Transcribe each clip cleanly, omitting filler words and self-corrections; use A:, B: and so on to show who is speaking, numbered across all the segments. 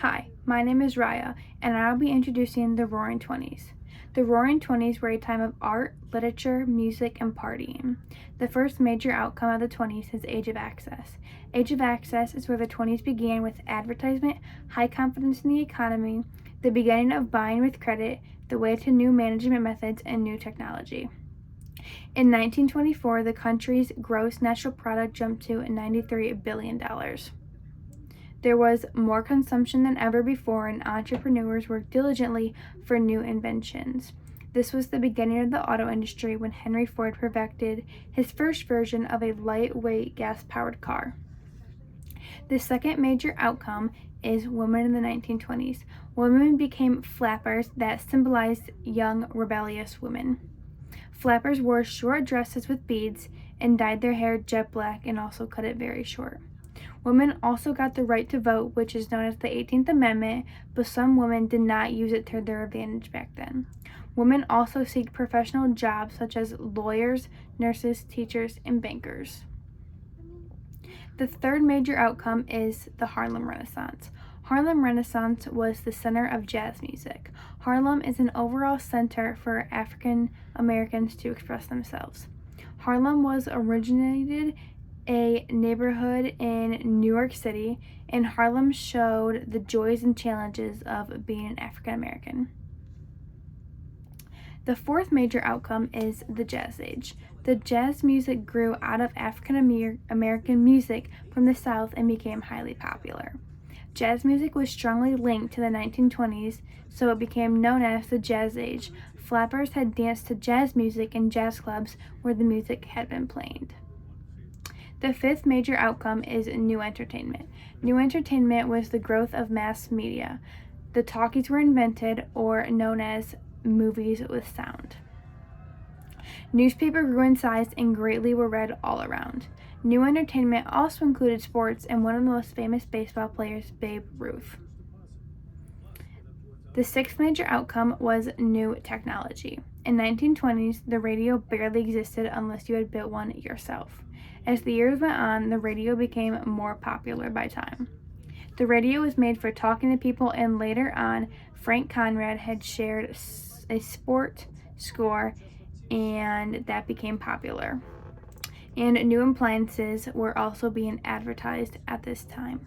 A: Hi, my name is Raya, and I'll be introducing the Roaring Twenties. The Roaring Twenties were a time of art, literature, music, and partying. The first major outcome of the 20s is Age of Access. Age of Access is where the 20s began with advertisement, high confidence in the economy, the beginning of buying with credit, the way to new management methods, and new technology. In 1924, the country's gross national product jumped to $93 billion. There was more consumption than ever before, and entrepreneurs worked diligently for new inventions. This was the beginning of the auto industry when Henry Ford perfected his first version of a lightweight gas-powered car. The second major outcome is women in the 1920s. Women became flappers that symbolized young, rebellious women. Flappers wore short dresses with beads and dyed their hair jet black and also cut it very short. Women also got the right to vote, which is known as the 18th Amendment, but some women did not use it to their advantage back then. Women also seeked professional jobs such as lawyers, nurses, teachers, and bankers. The third major outcome is the Harlem Renaissance. Harlem Renaissance was the center of jazz music. Harlem is an overall center for African Americans to express themselves. Harlem was originated a neighborhood in New York City, and Harlem showed the joys and challenges of being an African American. The fourth major outcome is the Jazz Age. The jazz music grew out of African American music from the South and became highly popular. Jazz music was strongly linked to the 1920s, so it became known as the Jazz Age. Flappers had danced to jazz music in jazz clubs where the music had been played. The fifth major outcome is new entertainment. New entertainment was the growth of mass media. The talkies were invented, or known as movies with sound. Newspaper grew in size and greatly were read all around. New entertainment also included sports and one of the most famous baseball players, Babe Ruth. The sixth major outcome was new technology. In 1920s, the radio barely existed unless you had built one yourself. As the years went on, the radio became more popular by time. The radio was made for talking to people, and later on, Frank Conrad had shared a sport score, and that became popular. And new appliances were also being advertised at this time.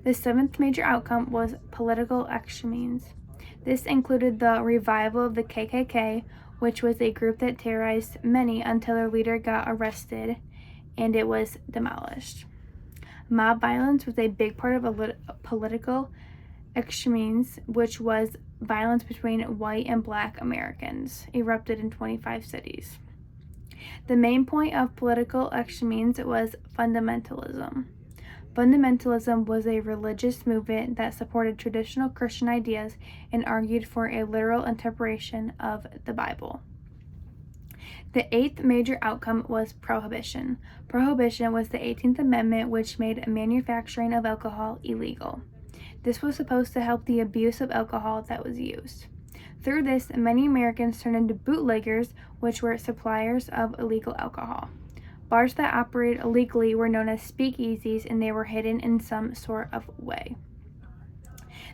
A: The seventh major outcome was political extremism. This included the revival of the KKK, which was a group that terrorized many until their leader got arrested and it was demolished. Mob violence was a big part of political extremism, which was violence between white and black Americans, erupted in 25 cities. The main point of political extremism was fundamentalism. Fundamentalism was a religious movement that supported traditional Christian ideas and argued for a literal interpretation of the Bible. The eighth major outcome was prohibition. Prohibition was the 18th Amendment, which made manufacturing of alcohol illegal. This was supposed to help the abuse of alcohol that was used. Through this, many Americans turned into bootleggers, which were suppliers of illegal alcohol. Bars that operated illegally were known as speakeasies, and they were hidden in some sort of way.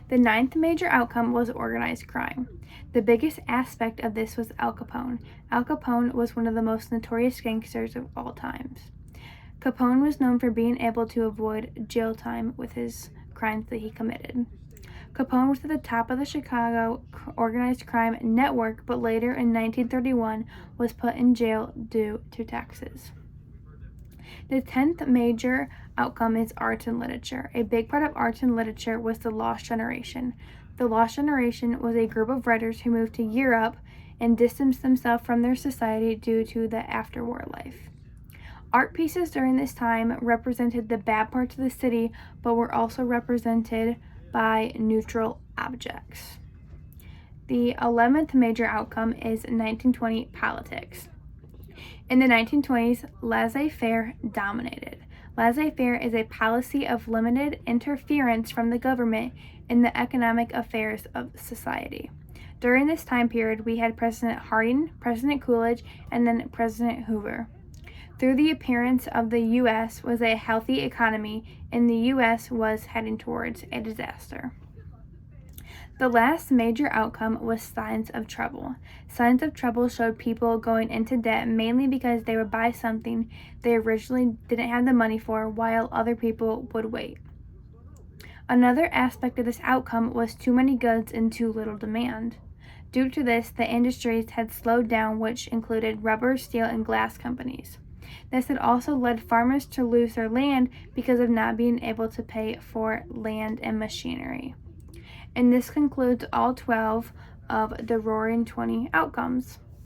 A: The ninth major outcome was organized crime. The biggest aspect of this was Al Capone. Al Capone was one of the most notorious gangsters of all times. Capone was known for being able to avoid jail time with his crimes that he committed. Capone was at the top of the Chicago organized crime network, but later in 1931 was put in jail due to taxes. The 10th major outcome is arts and literature. A big part of arts and literature was the Lost Generation. The Lost Generation was a group of writers who moved to Europe and distanced themselves from their society due to the after-war life. Art pieces during this time represented the bad parts of the city, but were also represented by neutral objects. The 11th major outcome is 1920 politics. In the 1920s, laissez-faire dominated. Laissez-faire is a policy of limited interference from the government in the economic affairs of society. During this time period, we had President Harding, President Coolidge, and then President Hoover. Through the appearance of the U.S. was a healthy economy, and the U.S. was heading towards a disaster. The last major outcome was signs of trouble. Signs of trouble showed people going into debt mainly because they would buy something they originally didn't have the money for, while other people would wait. Another aspect of this outcome was too many goods and too little demand. Due to this, the industries had slowed down, which included rubber, steel, and glass companies. This had also led farmers to lose their land because of not being able to pay for land and machinery. And this concludes all 12 of the Roaring 20 outcomes.